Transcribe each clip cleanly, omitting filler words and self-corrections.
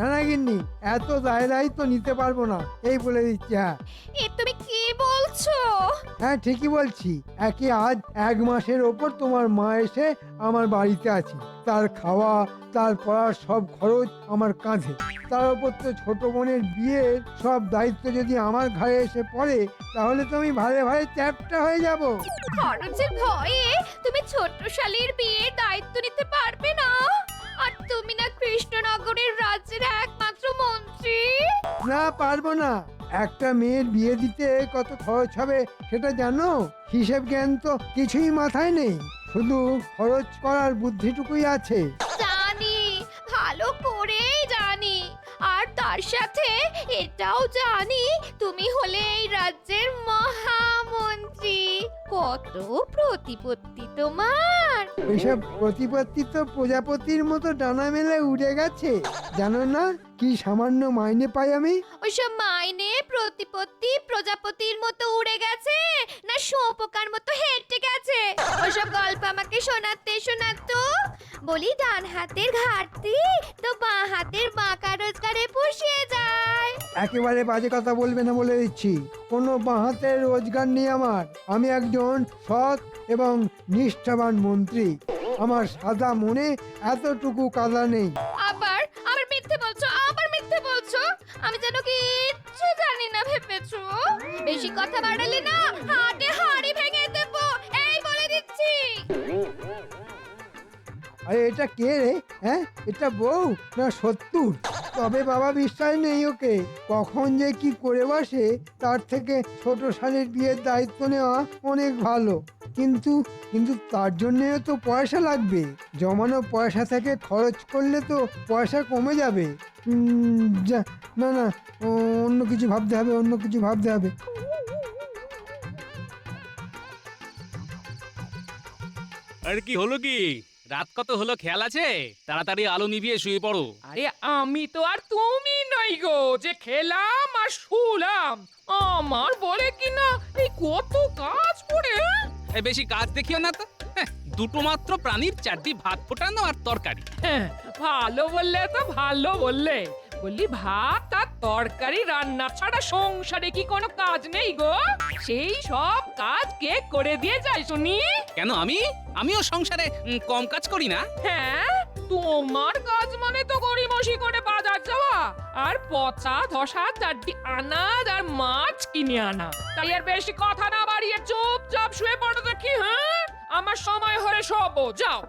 না না গিন্নি, এত দায় তো নিতে পারবো না, এই বলে দিচ্ছি। হ্যাঁ এ তুমি কি বলছো? হ্যাঁ ঠিকই বলছি। একে আজ 1 মাসের ওপর তোমার মা এসে আমার বাড়িতে আছে। তার খাওয়া, তার পড়ার সব খরচ আমার কাঁধে। তার উপর তো ছোট বোনের বিয়ের সব দায়িত্ব যদি আমার ঘাড়ে এসে পড়ে, তাহলে তো আমি ভারে ভারে চ্যাপ্টা হয়ে যাব। খরচের ভয়ে তুমি ছোট্ট শালীর বিয়ের দায়িত্ব নিতে পারবে না? আর তুমি না কৃষ্ণনগরের রাজ্যের একমাত্র মন্ত্রী। না পারবো না। একটা মেয়ের বিয়ে দিতে কত খরচ হবে সেটা জানো? হিসেব জ্ঞান তো কিছুই মাথায় নেই, শুধু খরচ করার বুদ্ধিটুকুই আছে। জানি, ভালো করেই জানি। আর তার সাথে এটাও জানি তুমি হলে এই রাজ্যের মহামন্ত্রী। কত প্রতিপত্তি তোমার। ওইসব প্রতিপত্তি তো প্রজাপতির মতো ডানা মেলে উড়ে গেছে। জানো না কি সামান্য মাইনে পাই আমি? ওইসব মাইনে প্রতিপত্তি প্রজাপতির মতো উড়ে গেছে না শুঁয়োপোকার মতো হেঁটে গেছে? ওইসব গল্প আমাকে শোনাতে শোনাতো। বলি ডান হাতের ঘাটতি তো বাঁ হাতের বাঁকা রোজগারে পুষিয়ে যায়। একেবারে বাজে কথা বলবে না বলে দিচ্ছি। কোনো বাঁহাতের রোজগার নেই আমার। আমি একজন সৎ এবং নিষ্ঠাবান মন্ত্রী। আমার সাদা মনে এতটুকু কাদা নেই। আবার আবার মিথ্যে বলছো, আবার মিথ্যে বলছো। আমি যেন কিচ্ছু জানি না ভেবেছো। বেশি কথা বাড়ালে না হাতে হাড়ি ভেঙে দেবো, এই বলে দিচ্ছি। আরে এটা কে রে? হ্যাঁ, এটা বউ না সত্তর? তবে বাবা বিশ্বাস নেই ওকে, কখন যে কি করে বসে। তার থেকে ছোট শালীর বিয়ের দায়িত্ব নেওয়া অনেক ভালো। কিন্তু কিন্তু তার জন্যেও তো পয়সা লাগবে। জমানো পয়সা থেকে খরচ করলে তো পয়সা কমে যাবে। না না, অন্য কিছু ভাবতে হবে, অন্য কিছু ভাবতে হবে। আর কি হলো কি? রাত কত হলো খেয়াল আছে? তাড়াতাড়ি আলো নিভিয়ে শুয়ে পড়ো। আরে আমি তো আর তুমি নই গো যে খেলাম আর শুলাম। আমার বলে কিনা এই কত কাজ পড়ে। এই বেশি কাজ দেখিও না তো। দুটো মাত্র প্রাণীর 4টি ভাত ফোটানো আর তরকারি। হ্যাঁ, ভালো বললে তো ভালো বললে। বললি ভাত আর তরকারি রান্না ছাড়া সংসারে কি কোনো কাজ নেই গো? সেই সব কাজ কে করে দিয়ে যায় শুনি? কেন আমিও সংসারে কম কাজ করি না? হ্যাঁ, তোমার কাজ মানে তো গড়িমসি করে বাজার যাওয়া আর পচা ধসা 4টি আনাজ আর মাছ কিনে আনা। তাই আর বেশি কথা না বাড়িয়ে চুপচাপ শুয়ে পড়ো দেখি। হ্যাঁ, আমার সময় হলে শোবো, যাও।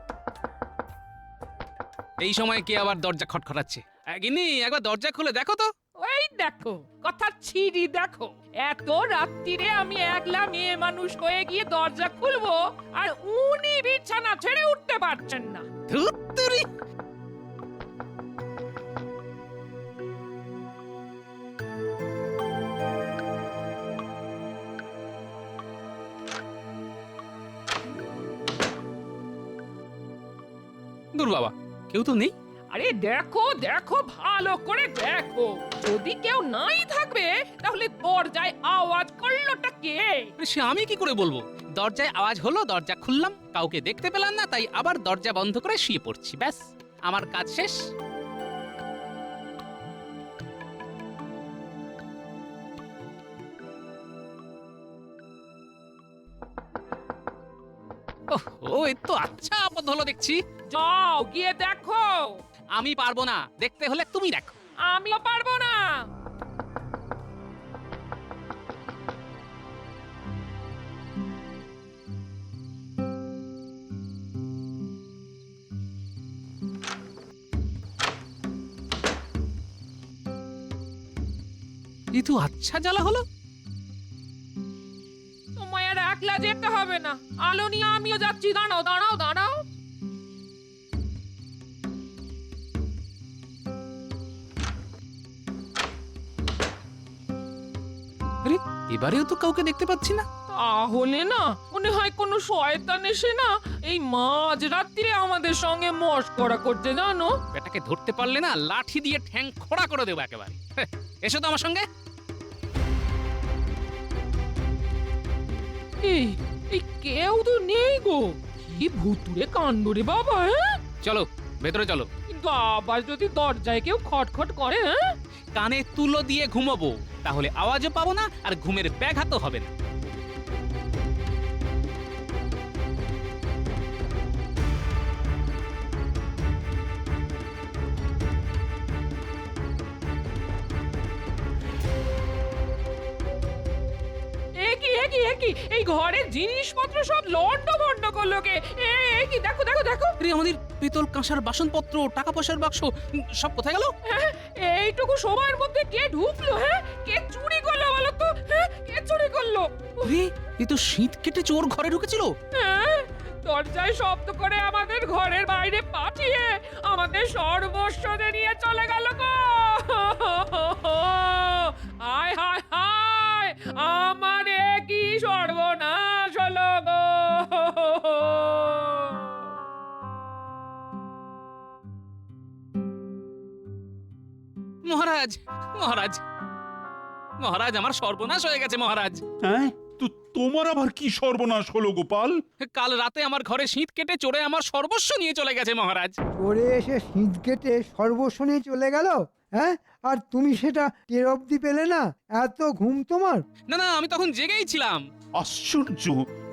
এই সময় কে আবার দরজা খটখটাচ্ছে? গিন্নি, একবার দরজা খুলে দেখো তো। ওই দেখো, কথা ছিড়ি দেখো। এত রাত্রিরে আমি একলা মেয়ে মানুষ হয়ে গিয়ে দরজা খুলবো আর উনি বিছানা ছেড়ে উঠতে পারছেন না। ধুত্তুরি। দূর বাবা, কেউ তো নেই। আরে দেখো দেখো, ভালো করে দেখো। যদি কেউ নাই থাকবে তাহলে দরজায় আওয়াজ করলোটা কে? সে আমি কি করে বলবো? দরজায় আওয়াজ হলো, দরজা খুললাম, কাউকে দেখতে পেলাম না, তাই আবার দরজা বন্ধ করে শুয়ে পড়ছি। ব্যাস, আমার কাজ শেষ। ও, এ তো আচ্ছা আপদ হলো দেখছি। যাও গিয়ে দেখো। আমি পারবো না, দেখতে হলে তুমি দেখো। আমিও পারবো না। এ তো আচ্ছা জ্বালা হলো। তোমায় আর একলা যেতে হবে না, আলো নিয়ে আমিও যাচ্ছি। দাঁড়াও দাঁড়াও দাঁড়াও। আরে, এবারেও তো কাউকে দেখতে পাচ্ছি না। তাহলে না মনে হয় কোনো শয়তান এসে না এই মাঝ রাত্রিরে আমাদের সঙ্গে মশকরা করছে, জানো? বেটাকে ধরতে পারলে না লাঠি দিয়ে ঠ্যাং খোড়া করে দেবো একেবারে। এসো তো আমার সঙ্গে। এই এই কেউ তো নেই গো। কি ভুতুরে কাণ্ড রে বাবা। হ্যাঁ, চলো ভেতরে চলো। কিন্তু আবার যদি দরজায় কেউ খটখট করে, হ্যাঁ? কানে তুলো দিয়ে ঘুমাবো, তাহলে আওয়াজও পাবো না আর ঘুমের ব্যাঘাতও হবে না। এ কি এই ঘরের জিনিসপত্র সব লন্ডভন্ড করলো কে? এ কি, দেখো দেখো দেখো। আরে আমাদের পিতল কাঁসার বাসনপত্র, টাকা পয়সার বাক্স সব কোথায় গেল? হ্যাঁ, এইটুকু সময়ের মধ্যে কে ঢুকলো? হ্যাঁ, কে চুরি করলো বলো তো? হ্যাঁ, কে চুরি করলো? আরে এ তো শীত কেটে চোর ঘরে ঢুকেছিল। হ্যাঁ, দরজায় শব্দ করে আমাদের ঘরের বাইরে পাঠিয়ে আমাদের সর্বস্ব নিয়ে চলে গেল গো। হায় হায় হায়, আমার এ কি সর্বনাশ হলো গো। মহারাজ, মহারাজ, মহারাজ, আমার সর্বনাশ হয়ে গেছে মহারাজ। হ্যাঁ, তো তোমার আবার কি সর্বনাশ হলো গোপাল? কাল রাতে আমার ঘরে শীত কেটে চোরে আমার সর্বস্ব নিয়ে চলে গেছে মহারাজ। চড়ে এসে শীত কেটে সর্বস্ব নিয়ে চলে গেল, হ্যাঁ? আর তুমি সেটা টের অব্দি পেলে না? এত ঘুম তোমার? না না, আমি তখন জেগেই ছিলাম। আশ্চর্য,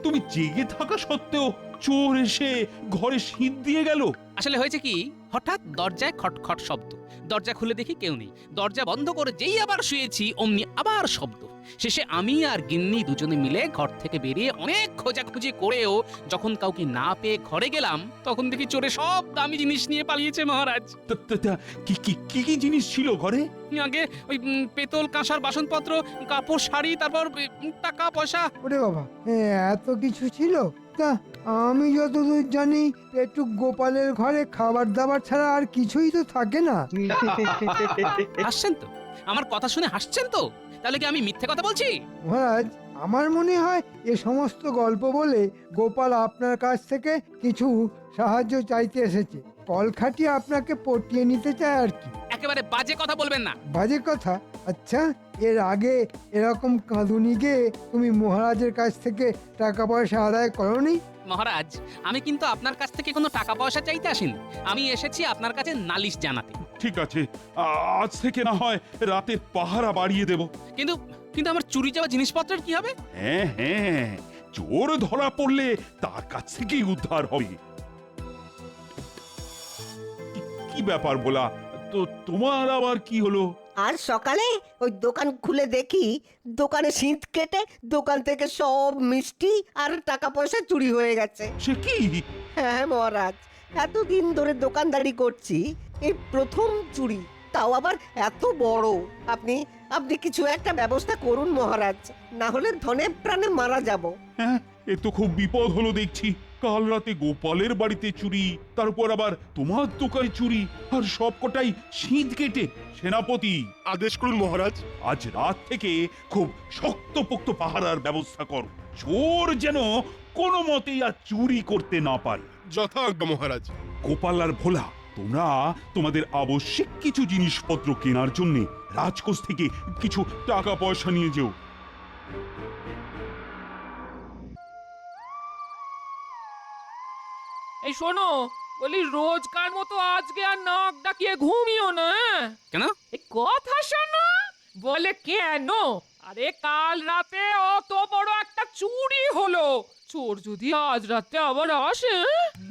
তুমি জেগে থাকা সত্ত্বেও চোর এসে ঘরে শীত দিয়ে গেল। আসলে হয়েছে কি, হঠাৎ দরজায় খটখট শব্দ, দরজা খুলে দেখি কেউ নেই। দরজা বন্ধ করে যেই আবার শুয়েছি অমনি আবার শব্দ। শেষে আমি আর গিন্নি দুজনে মিলে ঘর থেকে বেরিয়ে অনেক খোঁজাখুঁজি করেও যখন কাউকে না পেয়ে ঘরে গেলাম, তখন দেখি চোরে সব দামি জিনিস নিয়ে পালিয়েছে মহারাজ। কি কি কি কি জিনিস ছিল ঘরে? আগে ওই পেতল কাঁসার বাসনপত্র, কাপড়, শাড়ি, তারপর টাকা পয়সা। ওরে বাবা, এত কিছু ছিল? তা আমি যতদূর জানি একটু গোপালের ঘরে খাবার দাবার ছাড়া আর কিছুই তো থাকে না। হাসছেন তো? আমার কথা শুনে হাসছেন তো? তাহলে কি আমি মিথ্যে কথা বলছি? মহারাজ, আমার মনে হয় এ সমস্ত গল্প বলে গোপাল আপনার কাছ থেকে কিছু সাহায্য চাইতে এসেছে। কল খাটিয়ে আপনাকে পটিয়ে নিতে চায় আর কি। একেবারে বাজে কথা বলবেন না। বাজে কথা? আচ্ছা, এর আগে এরকম কাঁদুনি গিয়ে তুমি মহারাজের কাছ থেকে টাকা পয়সা আদায় করনি? মহারাজ, আমি কিন্তু আপনার কাছ থেকে কোনো টাকা পয়সা চাইতে আসিনি। আমি এসেছি আপনার কাছে নালিশ জানাতে। ঠিক আছে, আজ থেকে না হয় রাতের পাহারা বাড়িয়ে দেব। কিন্তু কিন্তু আমার চুরি যাওয়া জিনিসপত্রের কি হবে? হ্যাঁ হ্যাঁ, চোর ধরা পড়লে তার কাছ থেকেই উদ্ধার হবে। কি ব্যাপার বলা, তো তোমার আবার কি হলো? আর সকালে ওই দোকান খুলে দেখি দোকানে শীত কেটে দোকান থেকে সব মিষ্টি আর টাকা পয়সা চুরি হয়ে গেছে। সে কি? হ্যাঁ মহারাজ, এতদিন ধরে দোকানদারি করছি, এই প্রথম চুরি, তাও আবার এত বড়। আপনি আপনি কিছু একটা ব্যবস্থা করুন মহারাজ, না হলে ধনে প্রাণে মারা যাব। হ্যাঁ, এ তো খুব বিপদ হলো দেখছি। কাল রাতে গোপালের বাড়িতে চুরি, তারপর আবার তোমার দোকানে চুরি, আর সবকটাই শীত কেটে। সেনাপতি, আদেশ করুন মহারাজ। আজ রাত থেকে খুব শক্তপোক্ত পাহারার ব্যবস্থা করো, চোর যেন কোনো মতেই আর চুরি করতে না পারে। যথাজ্ঞা মহারাজ। গোপাল আর ভোলা, তোমরা তোমাদের আবশ্যিক কিছু জিনিসপত্র কেনার জন্য রাজকোষ থেকে কিছু টাকা পয়সা নিয়ে যেও। এই শোনো, বলি রোজকার মতো আজকে আর নাক ডাকিয়ে ঘুমিও না, হ্যাঁ? কেন? এই কথা শোনো। বলে কেন? আরে কাল রাতে অত বড় একটা চুরি হলো, চোর যদি আজ রাতে আবার আসে।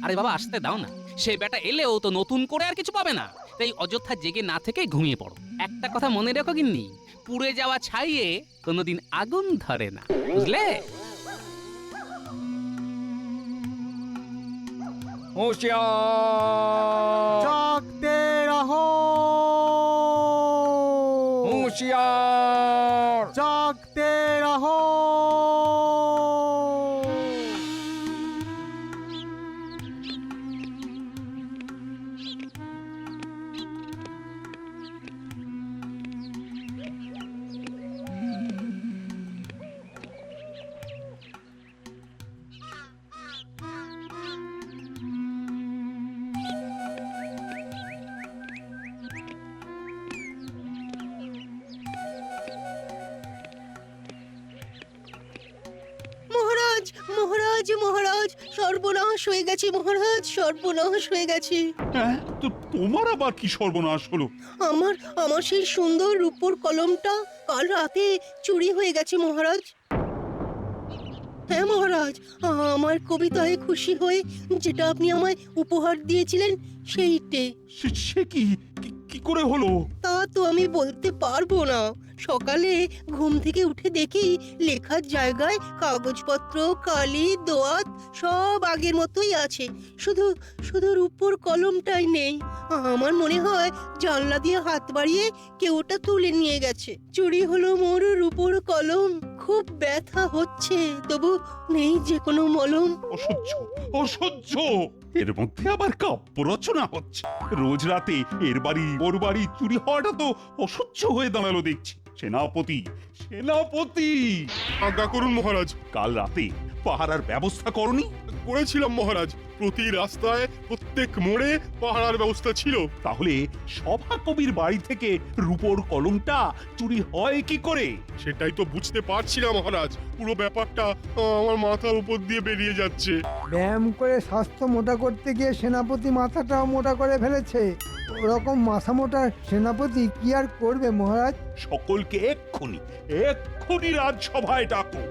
আরে বাবা, আসতে দাও না। সে বেটা এলেও তো নতুন করে আর কিছু পাবে না, তাই অযথা জেগে না থেকে ঘুমিয়ে পড়ো। একটা কথা মনে রেখো গিন্নি, পুড়ে যাওয়া ছাইয়ে কোনোদিন আগুন ধরে না, বুঝলে? होशियार जागते रहो होशियार जागते रहो। সর্বনাশ হয়ে গেছে মহারাজ, সর্বনাশ হয়ে গেছে। হ্যাঁ, তো তোমার আবার কি সর্বনাশ হলো? আমার আমার সেই সুন্দর রূপোর কলমটা কাল রাতে চুরি হয়ে গেছে মহারাজ। হ্যাঁ মহারাজ, আমার কবিতায় খুশি হয়ে যেটা আপনি আমায় উপহার দিয়েছিলেন সেইটে। সে কি কি করে হলো? তা তো আমি বলতে পারবো না। সকালে ঘুম থেকে উঠে দেখি লেখার জায়গায় কাগজপত্র, কালি, দোয়াত সব আগের মতোই আছে, শুধু শুধু রূপোর কলমটাই নেই। আমার মনে হয় জানলা দিয়ে হাত বাড়িয়ে কেউ ওটা তুলে নিয়ে গেছে। চুরি হলো মোর রূপোর কলম, খুব ব্যথা হচ্ছে, তবু নেই যে কোনো মলম। অসহ্য, অসহ্য! এর মধ্যে আবার কাব্য রচনা হচ্ছে। রোজ রাতে এর বাড়ি ওর বাড়ি চুরি হওয়াটা তো অসহ্য হয়ে দাঁড়ালো দেখছি। সেনাপতি, সেনাপতি! আজ্ঞা করুন মহারাজ। কাল রাতে পাহারার ব্যবস্থা করনি? করেছিলাম মহারাজ, প্রতি রাস্তায় প্রত্যেক মোড়ে পাহারার ব্যবস্থা ছিল। তাহলে সভা কবির বাড়ি থেকে রূপোর কলমটা চুরি হয় কি করে? সেটাই তো বুঝতে পারছি না মহারাজ, পুরো ব্যাপারটা আমার মাথার উপর দিয়ে বেরিয়ে যাচ্ছে। ব্যায়াম করে স্বাস্থ্য মোটা করতে গিয়ে সেনাপতি মাথাটাও মোটা করে ফেলেছে। ওরকম মাথা মোটা সেনাপতি কি আর করবে মহারাজ? সকলকে এক্ষুনি রাজসভায় ডাকো।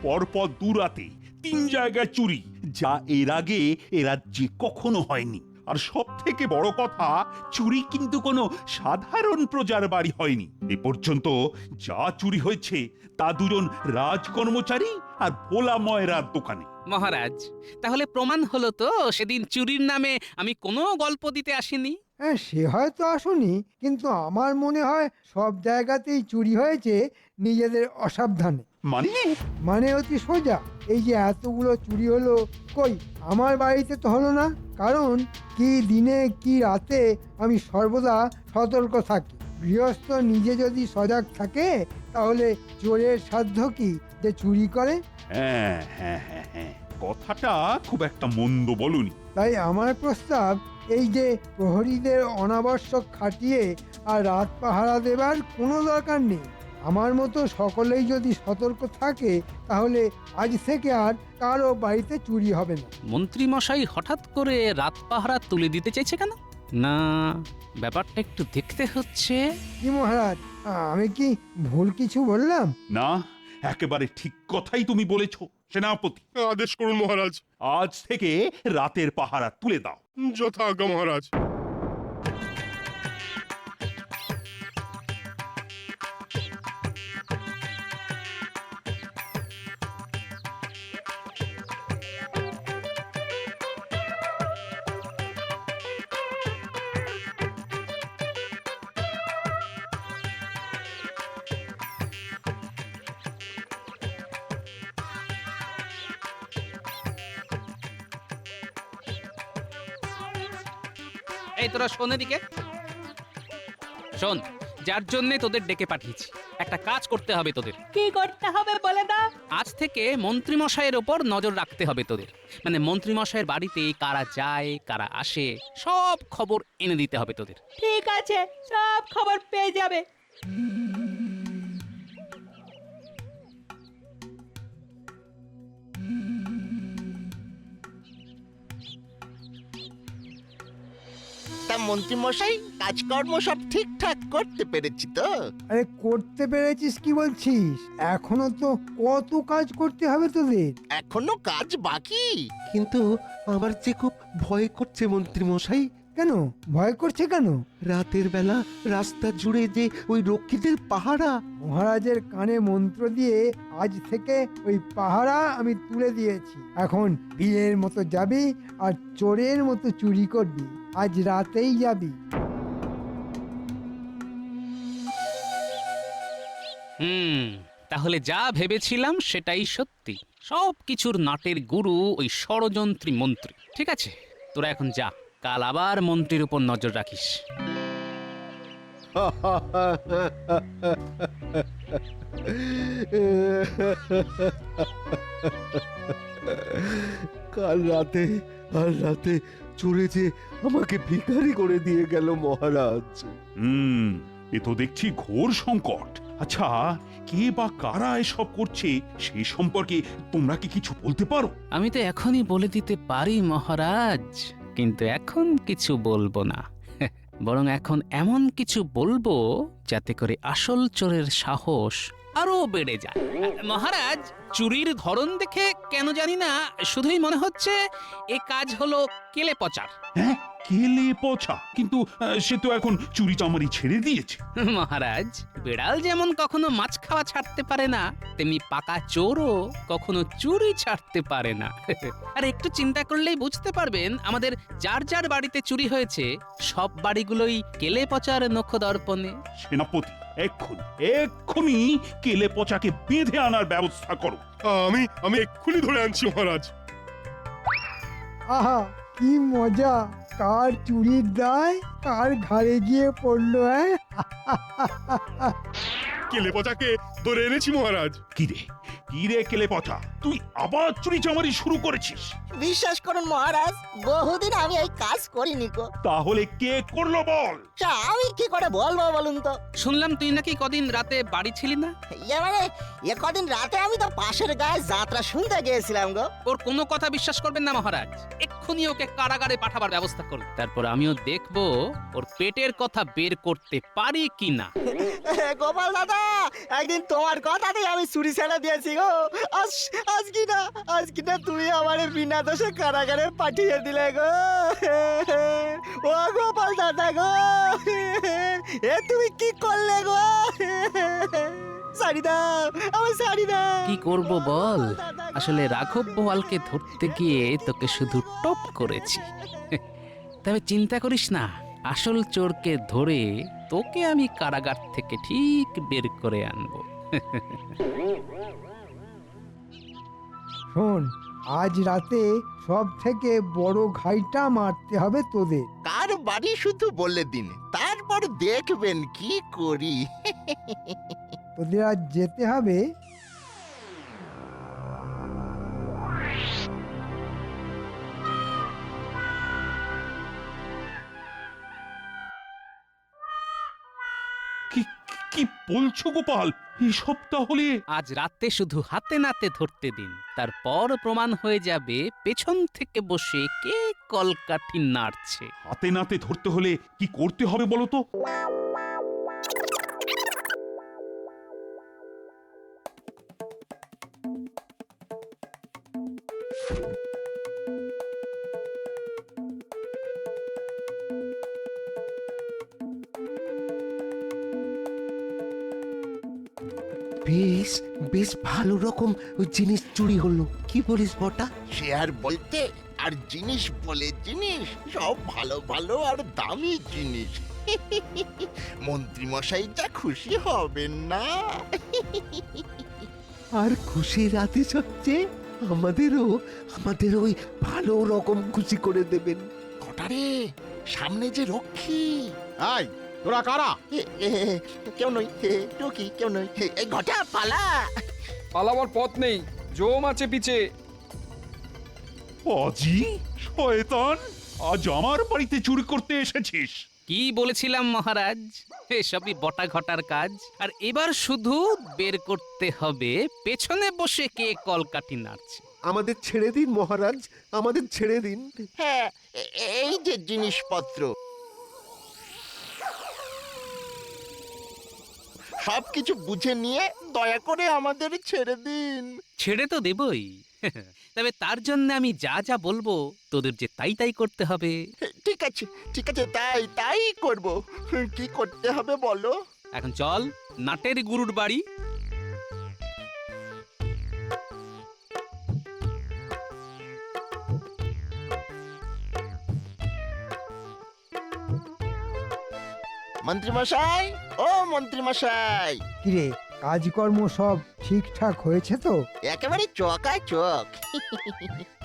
পরপর দুরাতে 3 জায়গায় চুরি, যা এর আগে এ রাজ্যে কখনো হয়নি। আর সব থেকে বড় কথা, চুরি কিন্তু কোনো সাধারণ প্রজার বাড়ি হয়নি। এ পর্যন্ত যা চুরি হয়েছে তা দুজন রাজকর্মচারী আর ভোলা ময়রার দোকানে। মহারাজ, তাহলে প্রমাণ হলো তো সেদিন চুরির নামে আমি কোনো গল্প দিতে আসিনি? হ্যাঁ, সে হয়তো আসুনি, কিন্তু আমার মনে হয় সব জায়গাতেই চুরি হয়েছে নিজেদের অসাবধানে। মানে অতি সোজা, এই যে এতগুলো চুরি হলো, কই আমার বাড়িতে তো হলো না। কারণ কি দিনে কি রাতে আমি সর্বদা সতর্ক থাকি। গৃহস্থ নিজে যদি সজাগ থাকে তাহলে চোরের সাধ্য কি যে চুরি করে? হ্যাঁ হ্যাঁ হ্যাঁ হ্যাঁ, কথাটা খুব একটা মন্দ বলুনি। তাই আমার প্রস্তাব, এই যে প্রহরীদের অনাবশ্যক খাটিয়ে আর রাত পাহারা দেবার কোনো দরকার নেই। আমার মতো সকলেই যদি সতর্ক থাকে তাহলে আজ থেকে আর কারো বাড়িতে চুরি হবে না। মন্ত্রী মশাই হঠাৎ করে রাত পাহারা তুলে দিতে চাইছে কেন? না, ব্যাপারটা একটু দেখতে হচ্ছে। কি মহারাজ, আমি কি ভুল কিছু বললাম? না, একেবারে ঠিক কথাই তুমি বলেছ সেনাপতি। আদেশ করুন মহারাজ। আজ থেকে রাতের পাহারা তুলে দাও। যথা আজ্ঞা মহারাজ। এই তোরা শোন এদিকে শোন, যার জন্য তোদের ডেকে পাঠিয়েছি, একটা কাজ করতে হবে তোদের। কি করতে হবে বলে দাও। আজ থেকে মন্ত্রী মশাইয়ের ওপর নজর রাখতে হবে তোদের। মানে মন্ত্রী মশাইয়ের বাড়িতে কারা যায় কারা আসে সব খবর এনে দিতে হবে তোদের। ঠিক আছে, সব খবর পেয়ে যাবে। তা মন্ত্রী মশাই, কাজকর্ম সব ঠিকঠাক করতে পেরেছি তো? আরে করতে পেরেছিস কি বলছিস? এখনো তো কত কাজ করতে হবে তোদের। এখনো কাজ বাকি। কিন্তু আমার যে খুব ভয় করছে মন্ত্রী মশাই। কেন ভয় করছে কেন? রাতের বেলা রাস্তা জুড়ে যে ওই রক্ষীদের পাহারা। মহারাজের কানে মন্ত্র দিয়ে আজ থেকে ওই পাহারা আমি তুলে দিয়েছি। এখন বীরের মতো যাবি আর চোরের মতো চুরি করবি। আজ রাতেই যাবি। তাহলে যা ভেবেছিলাম সেটাই সত্যি। সব কিছুর নাটের গুরু ওই ষড়যন্ত্রী মন্ত্রী। ঠিক আছে, তোরা এখন যা, কাল আবার মন্ত্রীর উপর নজর রাখিস। কাল রাতে চোরে যে আমাকে ভিখারি করে দিয়ে গেল মহারাজ। এ তো দেখছি ঘোর সংকট। আচ্ছা, কে বা কারা এসব করছে সেই সম্পর্কে তোমরা কি কিছু বলতে পারো? আমি তো এখনই বলে দিতে পারি মহারাজ, কিন্তু এখন কিছু বলবো না। বরং এখন এমন কিছু বলবো যাতে করে আসল চোরের সাহস আরো বেড়ে যায়। মহারাজ, চুরির ধরন দেখে কেন জানি না শুধুই মনে হচ্ছে এ কাজ হলো কেলে পচার। হ্যাঁ, কেলে পচা, কিন্তু সে তো এখন চুরি চামারি ছেড়ে দিয়েছে। মহারাজ, বিড়াল যেমন কখনো মাছ খাওয়া ছাড়তে পারে না, তেমনি পাকা চোরও কখনো চুরি ছাড়তে পারে না। আর একটু চিন্তা করলেই বুঝতে পারবেন, আমাদের যার যার বাড়িতে চুরি হয়েছে সব বাড়িগুলোই কেলে পচার নখদর্পণে। সেনাপতি, এক্ষুনি কেলে পচাকে বেঁধে আনার ব্যবস্থা করো। আমি এক্ষুনি ধরে আনছি মহারাজ। আহা, কি মজা! কার চুরির দায় কার ঘাড়ে গিয়ে পড়লো, হ্যাঁ? কেলে পচাকে ধরে এনেছি মহারাজ। কিরে কেলে পচা, তুই আবার চুরি চামারি শুরু করেছিস? বিশ্বাস করুন মহারাজ, বহুদিন আমি এই কাজ করিনি গো। তাহলে কে করলো বল? তা আমি কি করে বলবো বলুন তো? শুনলাম তুই নাকি কদিন রাতে বাড়ি ছিলি না। মানে এ কদিন রাতে আমি তো পাশের গায়ে যাত্রা শুনতে গিয়েছিলাম গো। ওর কোনো কথা বিশ্বাস করবেন না মহারাজ, এক্ষুনি ওকে কারাগারে পাঠাবার ব্যবস্থা করুন। তারপর আমিও দেখবো ওর পেটের কথা বের করতে পারি কিনা। গোপাল দাদা, একদিন তোমার কথাতেই আমি চুরি ছেড়ে দিয়েছি গো। আজ কি না তুমি আমার বিনা দোষে কারাগারে পাঠিয়ে দিলে গো। ও গোপাল দাদা গো, এ তুমি কি করলে গো? ছাড়ি দাও, আমি ছাড়ি দাও। কি করব বল, আসলে রাঘব বোয়ালকে ধরতে গিয়ে তোকে শুধু টপ করেছি। তবে চিন্তা করিস না, আসল চোরকে ধরে তোকে আমি কারাগার থেকে ঠিক বের করে আনবো। শোন, আজ রাতে সব থেকে বড় ঘাইটা মারতে হবে তোদের। কার বাড়ি শুধু বলে দিন, তারপর দেখবেন কি করি। তোদের আজ যেতে হবে কি বলছো গোপাল? এসব তাহলে আজ রাতে শুধু হাতে নাতে ধরতে দিন, তারপর প্রমাণ হয়ে যাবে পেছন থেকে বসে কে কলকাঠি নাড়ছে। হাতে নাতে ধরতে হলে কি করতে হবে বলো তো? বেশ বেশ ভালো রকম ওই জিনিস চুরি হলো, কি বলিস বটা? সে আর বলতে, আর জিনিস বলে জিনিস, সব ভালো ভালো আর দামি জিনিস। মন্ত্রী মশাইটা খুশি হবেন না? আর খুশির রাতে হচ্ছে আমাদেরও ওই ভালো রকম খুশি করে দেবেন। কটারে সামনে যে রক্ষী। আই, তোরা কারা? কেউ নই, টুকি কেউ নই। এই ঘটা পালা। পালাবার পথ নেই, জম আছে পিছে। অজি শয়তান, আজ আমার বাড়িতে চুরি করতে এসেছিস? কি বলেছিলাম মহারাজ, এসবই বটা ঘটার কাজ। আর এবার শুধু বের করতে হবে পেছনে বসে কে কলকাঠি নাড়ছে। আমাদের ছেড়ে দিন মহারাজ, আমাদের ছেড়ে দিন। হ্যাঁ, এই যে জিনিসপত্র সবকিছু বুঝে নিয়ে দয়া করে আমাদের ছেড়ে দিন। ছেড়ে তো দেবই, তবে তার জন্য আমি যা যা বলবো তোদের যে তাই তাই করতে হবে। ঠিক আছে, তাই করব। কি করতে হবে বলো? এখন চল নাটের গুরুর বাড়ি। মন্ত্রী মশাই, ও মন্ত্রী মশাই। কিরে, কাজকর্ম সব ঠিকঠাক হয়েছে তো? একেবারে চকাচক।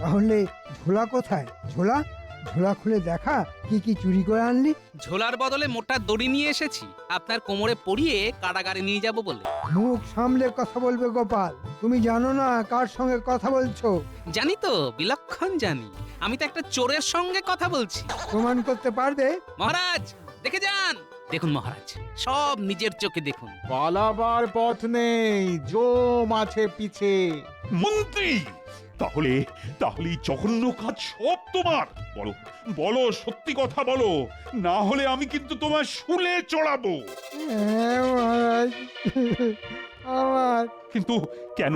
তাহলে ঝোলা কোথায়? ঝোলা ঝোলা খুলে দেখা কি কি চুরি করে আনলি। ঝোলার বদলে মোটা দড়ি নিয়ে এসেছি, আপনার কোমরে পরিয়ে কারাগারে নিয়ে যাব বলে। মুখ সামলে কথা বলবে গোপাল, তুমি জানো না কার সঙ্গে কথা বলছো। জানি তো, বিলক্ষণ জানি। আমি তো একটা চোরের সঙ্গে কথা বলছি। প্রমাণ করতে পারবে? মহারাজ দেখে যান। দেখুন মহারাজ, সব নিজের চোখে দেখুন। পালাবার পথ নেই, জম আছে পিছে। মন্ত্রী, তাহলে তাহলে এই জঘন্য কাজ সব তোমার? বলো বলো, সত্যি কথা বলো, না হলে আমি কিন্তু তোমার শুলে চড়াবো। হ্যাঁ মহারাজ, আমার। কিন্তু কেন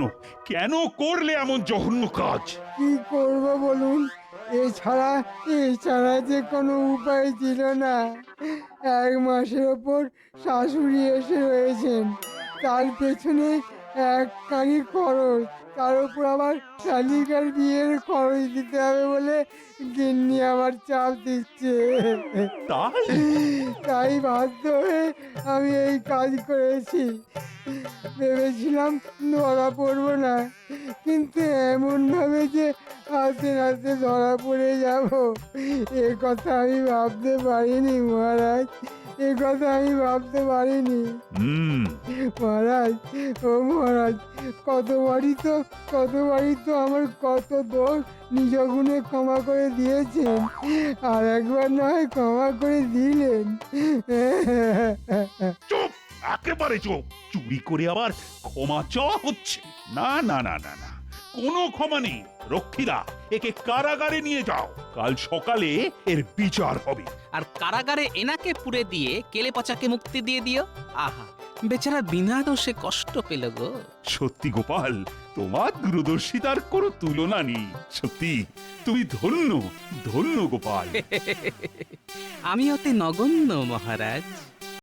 কেন করলে এমন জঘন্য কাজ? কি করব বলুন, এছাড়া যে কোনো উপায় ছিল না। 1 মাসের ওপর শাশুড়ি এসে রয়েছেন, তার পেছনে 1 কানি খরচ, তার উপর আবার শালিকার বিয়ের খরচ দিতে হবে বলে গিন্নি আমার চাপ দিচ্ছে। তাই বাধ্য হয়ে আমি এই কাজ করেছি। ভেবেছিলাম ধরা পড়বো না, কিন্তু এমন ভাবে যে হাতে নাতে ধরা পড়ে যাব, এ কথা আমি ভাবতে পারিনি মহারাজ, এ কথা আমি ভাবতে পারিনি। মহারাজ, ও মহারাজ, কতবারই তো আমার কত দোষ নিজ গুণে ক্ষমা করে দিয়েছেন, আর একবার নয় ক্ষমা করে দিলেন। চুপ, একেবারে চুপ। চুরি করে আবার ক্ষমা চাওয়া হচ্ছে? না না না না না, কোনো ক্ষমা নেই। রক্ষীরা, একে কারাগারে নিয়ে যাও, কাল সকালে এর বিচার হবে। আর কারাগারে এনাকে পুরে দিয়ে কেলে পচাকে মুক্তি দিয়ে দিও। আহা, বেচারা বিনা দোষে কষ্ট পেল গো। সত্যি গোপাল, তোমার দূরদর্শিতার কোনো তুলনা নেই। সত্যি তুমি ধন্য, ধন্য গোপাল। আমি অতি নগণ্য মহারাজ।